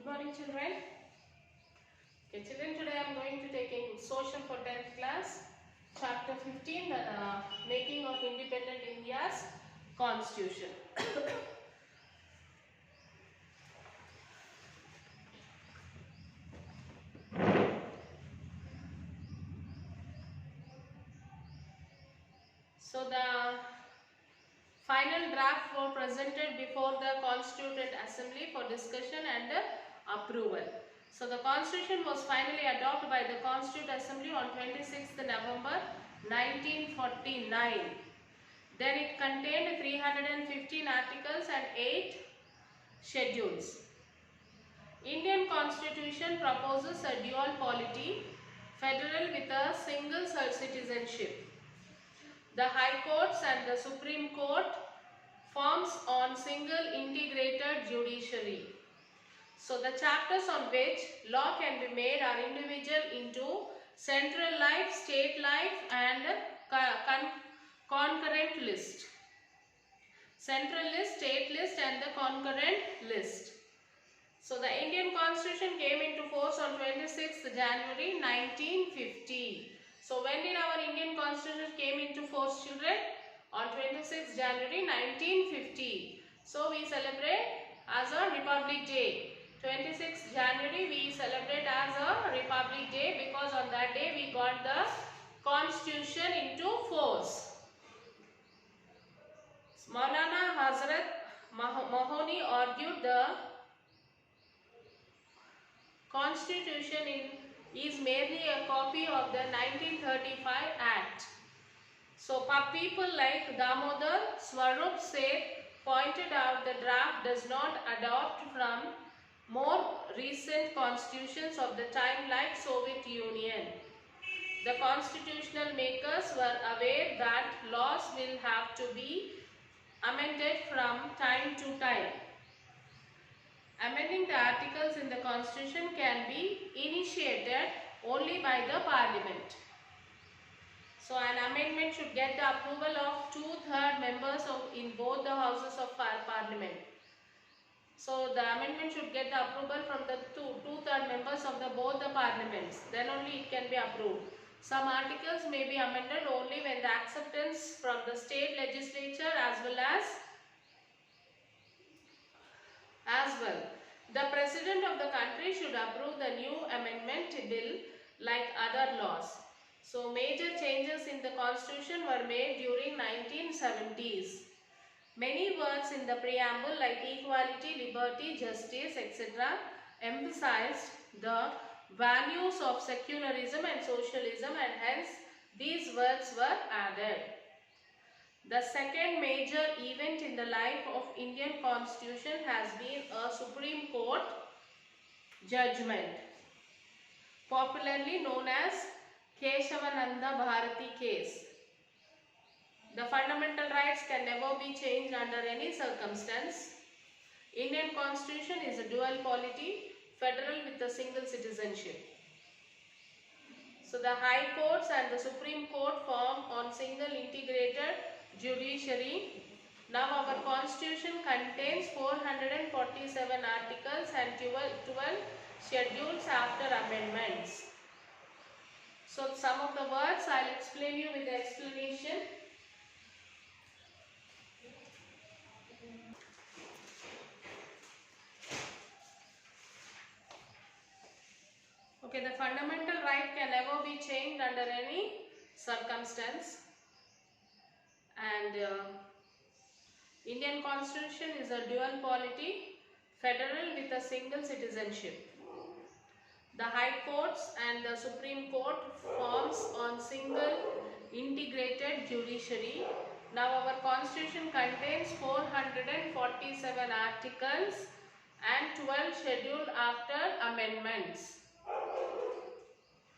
Good morning, children. Okay, children, today I am going to take in Social for 10th class, chapter 15, the making of independent India's constitution. So the final draft were presented before the Constituent Assembly for discussion and approval. So the Constitution was finally adopted by the Constituent Assembly on 26th November 1949. Then it contained 315 articles and 8 schedules. Indian Constitution proposes a dual polity, federal with a single citizenship. The High Courts and the Supreme Court forms on single integrated judiciary. So the chapters on which law can be made are individual into central life, state life and concurrent list. Central list, state list and the concurrent list. So the Indian Constitution came into force on 26th January 1950. So when did our Indian Constitution came into force, children? On 26th January 1950. So we celebrate as a Republic Day. 26th January we celebrate as a Republic Day because on that day we got the Constitution into force. Maulana Hazrat Mahoni argued the Constitution is merely a copy of the 1935 Act. So people like Damodar Swarup Seth pointed out the draft does not adopt from more recent constitutions of the time like Soviet Union. The constitutional makers were aware that laws will have to be amended from time to time. Amending the articles in the Constitution can be initiated only by the Parliament. So an amendment should get the approval of 2/3 members in both the houses of Parliament. So the amendment should get the approval from the 2/3 members of both the Parliaments. Then only it can be approved. Some articles may be amended only when the acceptance from the state legislature as well. The President of the country should approve the new amendment bill like other laws. So major changes in the Constitution were made during 1970s. Many words in the preamble like equality, liberty, justice, etc. emphasized the values of secularism and socialism and hence these words were added. The second major event in the life of Indian Constitution has been a Supreme Court judgment, popularly known as Keshavananda Bharati case. The fundamental rights can never be changed under any circumstance. Indian Constitution is a dual polity, federal with a single citizenship. So the High Courts and the Supreme Court form on single integrated judiciary. Now our Constitution contains 447 articles and 12 schedules after amendments. So some of the words I will explain you with the explanation. Okay, the fundamental right can never be changed under any circumstance. And Indian Constitution is a dual polity, federal with a single citizenship. The High Courts and the Supreme Court forms on single integrated judiciary. Now our Constitution contains 447 articles and 12 scheduled after amendments.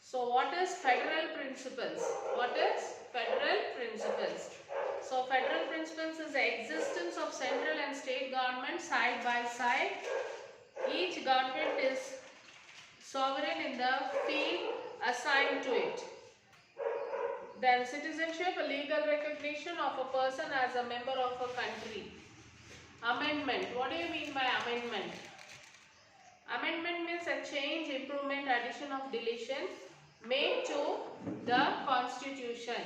So what is federal principles? What is federal principles? So federal principles is the existence of central and state government side by side. Each government is sovereign in the field assigned to it. Then citizenship, a legal recognition of a person as a member of a country. Amendment. What do you mean by amendment? Amendment means a change, improvement, addition of deletion made to the constitution.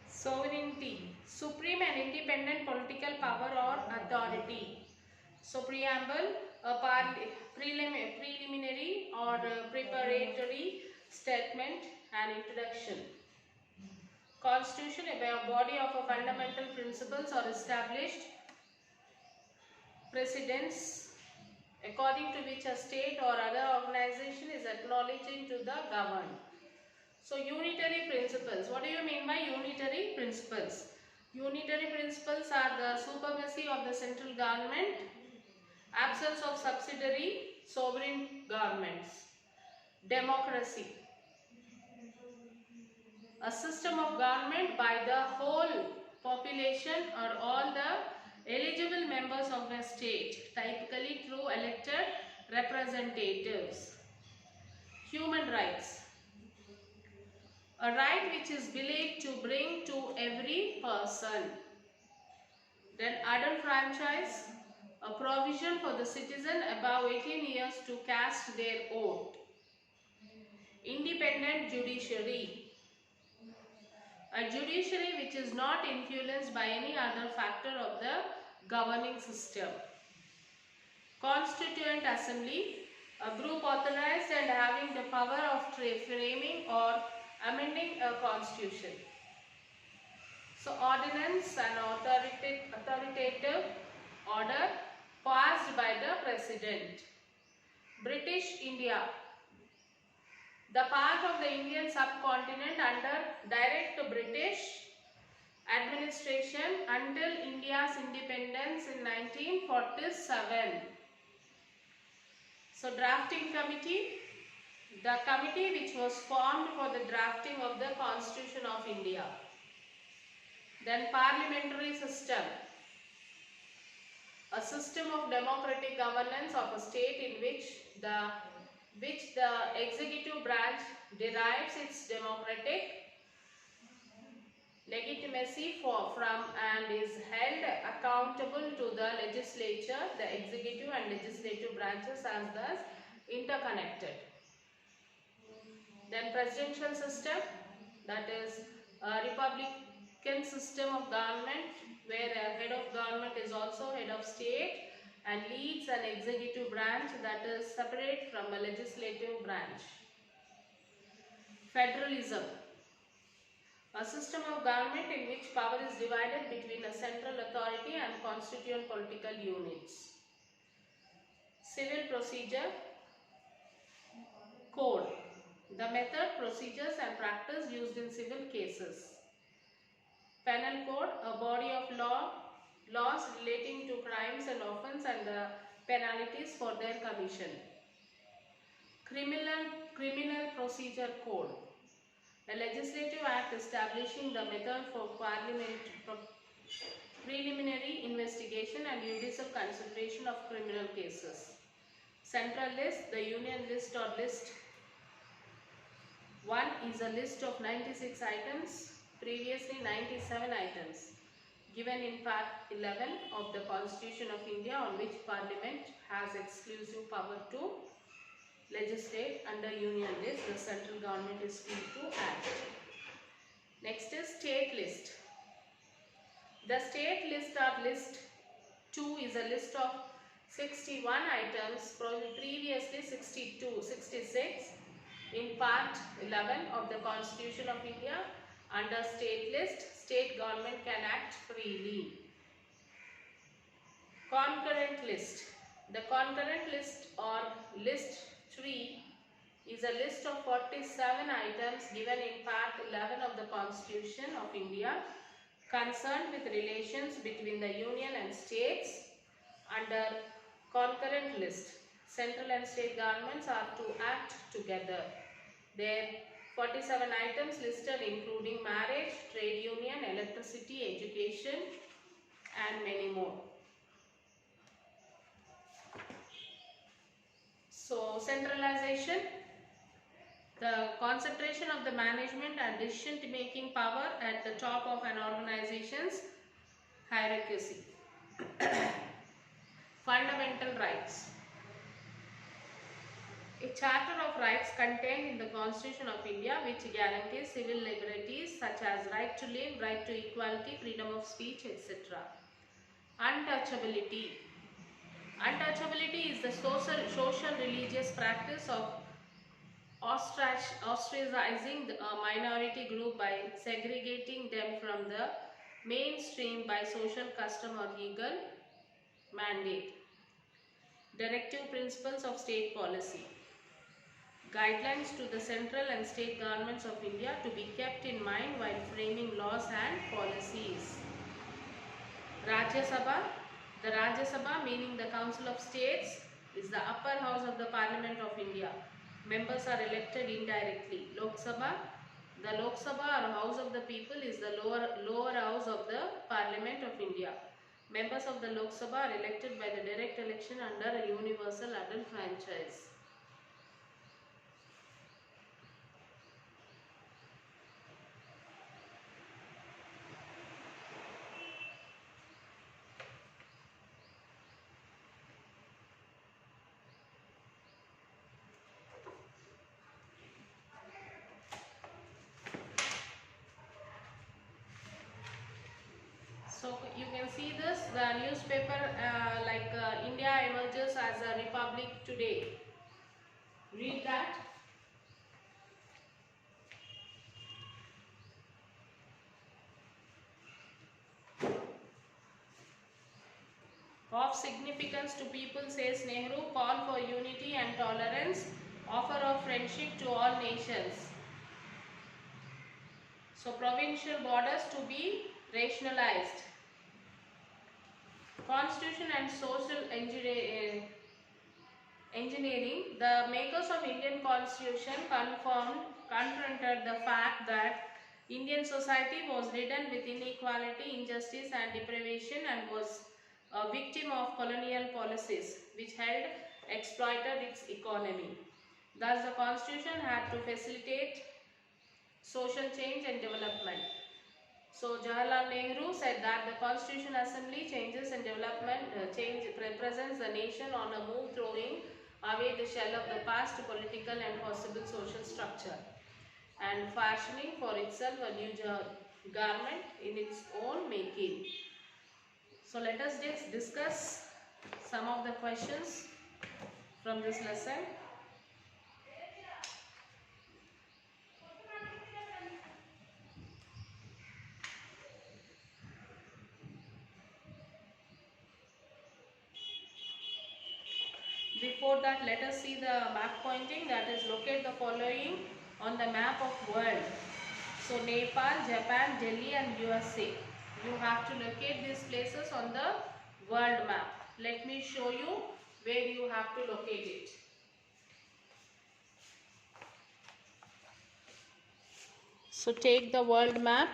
Sovereignty, supreme and independent political power or authority. So preamble, a preliminary or preparatory statement and introduction. Constitution, a body of fundamental principles or established precedents according to which a state or other organization is acknowledging to the governed. So unitary principles. What do you mean by unitary principles? Unitary principles are the supremacy of the central government, absence of subsidiary sovereign governments. Democracy, a system of government by the whole population or all the eligible members of a state, typically through elected representatives. Human rights, a right which is believed to bring to every person. Then adult franchise, a provision for the citizen above 18 years to cast their vote. Independent judiciary, a judiciary which is not influenced by any other factor of the governing system. Constituent assembly, a group authorized and having the power of framing or amending a constitution. So ordinance, an authoritative order passed by the president. British India, the part of the Indian subcontinent under direct British administration until India's independence in 1947. So drafting committee, the committee which was formed for the drafting of the Constitution of India. Then parliamentary system, a system of democratic governance of a state in which the executive branch derives its democratic legitimacy from and is held accountable to the legislature, the executive and legislative branches as thus interconnected. Then presidential system, that is a republican system of government where a head of government is also head of state and leads an executive branch that is separate from a legislative branch. Federalism, a system of government in which power is divided between a central authority and constituent political units. Civil procedure code, the method, procedures and practice used in civil cases. Penal code, a body of laws relating to crimes and offences and the penalties for their commission. Criminal procedure code, a legislative act establishing the method for preliminary investigation and judicial consideration of criminal cases. Central list, the union list or list 1 is a list of 96 items, previously 97 items, given in part 11 of the Constitution of India, on which Parliament has exclusive power to legislate. Under union list, the central government is free to act. Next is state list. The state list or list 2 is a list of 61 items, previously 62, 66. In part 11 of the Constitution of India, under state list, state government can act freely. Concurrent list. The concurrent list or list 3 is a list of 47 items given in part 11 of the Constitution of India concerned with relations between the Union and states. Under concurrent list, central and state governments are to act together. There 47 items listed including marriage, trade union, electricity, education and many more. So centralization, the concentration of the management and decision making power at the top of an organization's hierarchy. Fundamental rights. A charter of rights contained in the Constitution of India which guarantees civil liberties such as right to live, right to equality, freedom of speech, etc. Untouchability. Untouchability is the social religious practice of ostracizing a minority group by segregating them from the mainstream by social custom or legal mandate. Directive principles of state policy. Guidelines to the central and state governments of India to be kept in mind while framing laws and policies. Rajya Sabha. The Rajya Sabha, meaning the Council of States, is the upper house of the Parliament of India. Members are elected indirectly. Lok Sabha. The Lok Sabha or House of the People is the lower house of the Parliament of India. Members of the Lok Sabha are elected by the direct election under a universal adult franchise. So you can see this, the newspaper India emerges as a republic today. Read that. Of significance to people, says Nehru, call for unity and tolerance, offer of friendship to all nations. So provincial borders to be rationalized. Constitution and social engineering. The makers of Indian Constitution confronted the fact that Indian society was ridden with inequality, injustice and deprivation and was a victim of colonial policies which had exploited its economy. Thus, the Constitution had to facilitate social change and development. So, Jawaharlal Nehru said that the Constitution Assembly changes and development represents the nation on a move, throwing away the shell of the past political and possible social structure and fashioning for itself a new garment in its own making. So let us just discuss some of the questions from this lesson. Before that, let us see the map pointing, that is locate the following on the map of world. So Nepal, Japan, Delhi and USA. You have to locate these places on the world map. Let me show you where you have to locate it. So take the world map.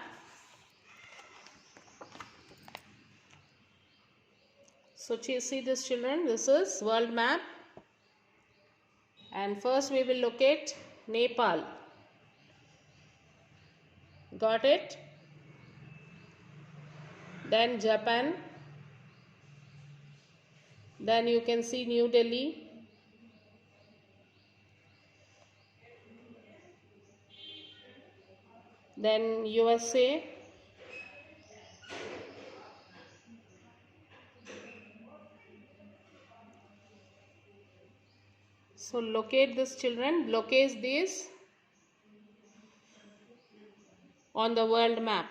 So see this, children, this is world map. And first we will locate Nepal. Got it? Then Japan. Then you can see New Delhi. Then USA. So locate this, children. Locate this on the world map.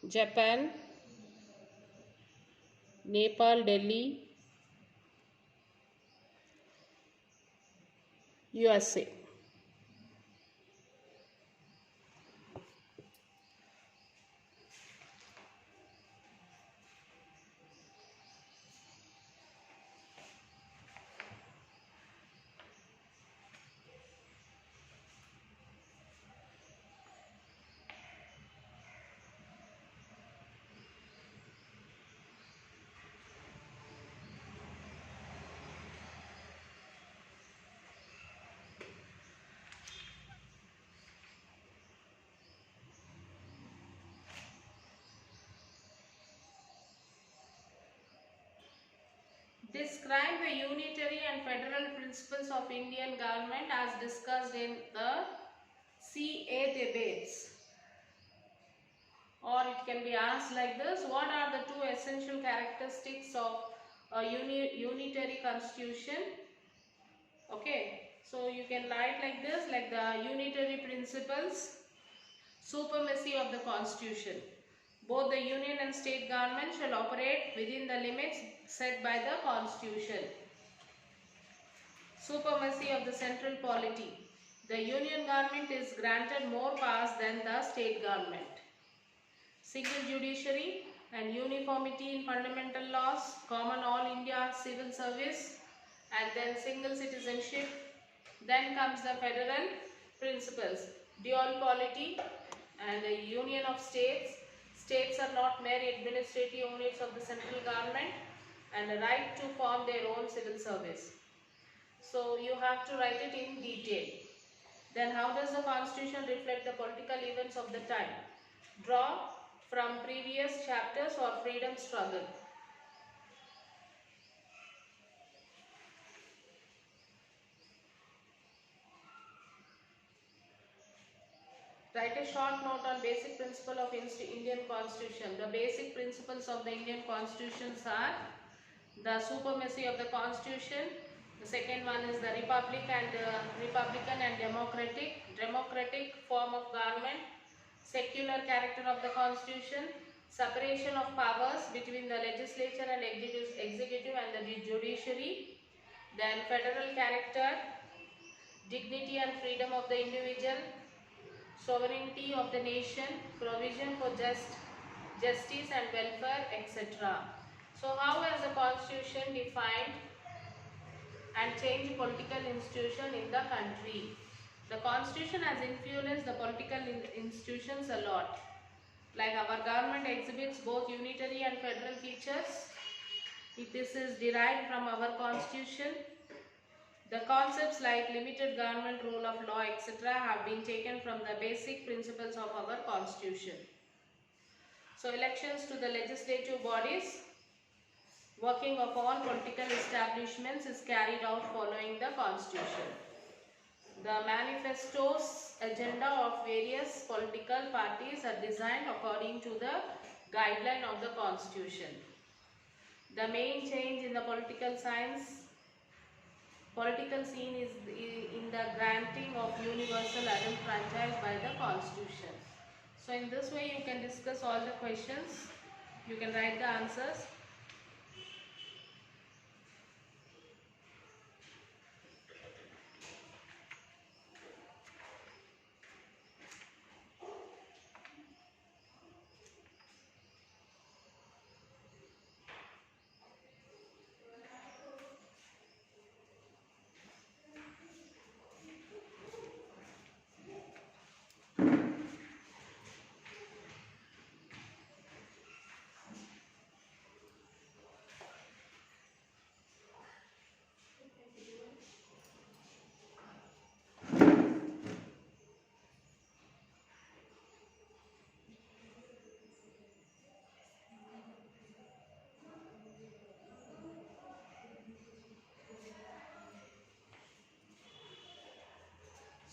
Japan, Nepal, Delhi, USA. Describe the unitary and federal principles of Indian government as discussed in the CA debates. Or it can be asked like this: what are the two essential characteristics of a unitary constitution? Okay, so you can write like this, like the unitary principles, supremacy of the constitution. Both the union and state government shall operate within the limits set by the constitution. Supremacy of the central polity. The union government is granted more powers than the state government. Single judiciary and uniformity in fundamental laws, common all India civil service, and then single citizenship. Then comes the federal principles, dual polity and the union of states. States are not mere administrative units of the central government, and the right to form their own civil service. So you have to write it in detail. Then how does the constitution reflect the political events of the time? Draw from previous chapters or freedom struggle. Write a short note on basic principle of Indian constitution. The basic principles of the Indian constitutions are the supremacy of the constitution. The second one is the republican and democratic form of government, secular character of the constitution, separation of powers between the legislature and executive and the judiciary, then federal character, dignity and freedom of the individual, sovereignty of the nation, provision for justice and welfare, etc. So how has the constitution defined and changed political institution in the country? The constitution has influenced the political institutions a lot. Like our government exhibits both unitary and federal features. This is derived from our constitution. The concepts like limited government, rule of law, etc. have been taken from the basic principles of our constitution. So elections to the legislative bodies, working of all political establishments is carried out following the constitution. The manifestos agenda of various political parties are designed according to the guideline of the constitution. The main change in the political scene is in the granting of universal adult franchise by the constitution. So in this way you can discuss all the questions, you can write the answers.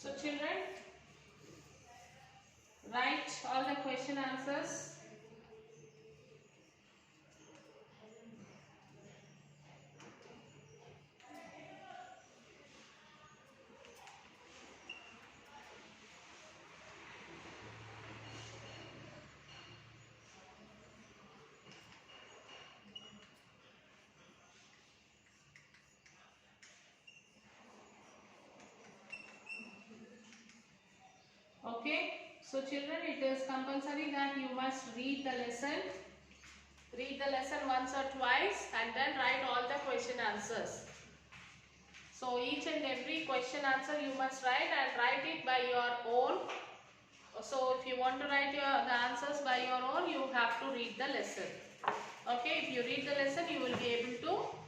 So children, write all the question answers. So children, it is compulsory that you must read the lesson. Read the lesson once or twice and then write all the question answers. So each and every question answer you must write, and write it by your own. So if you want to write the answers by your own, you have to read the lesson. Okay, if you read the lesson, you will be able to.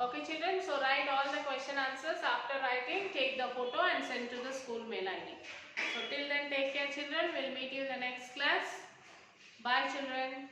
Okay children, so write all the question answers. After writing, take the photo and send to the school mail ID. So till then, take care children. We'll meet you in the next class. Bye children.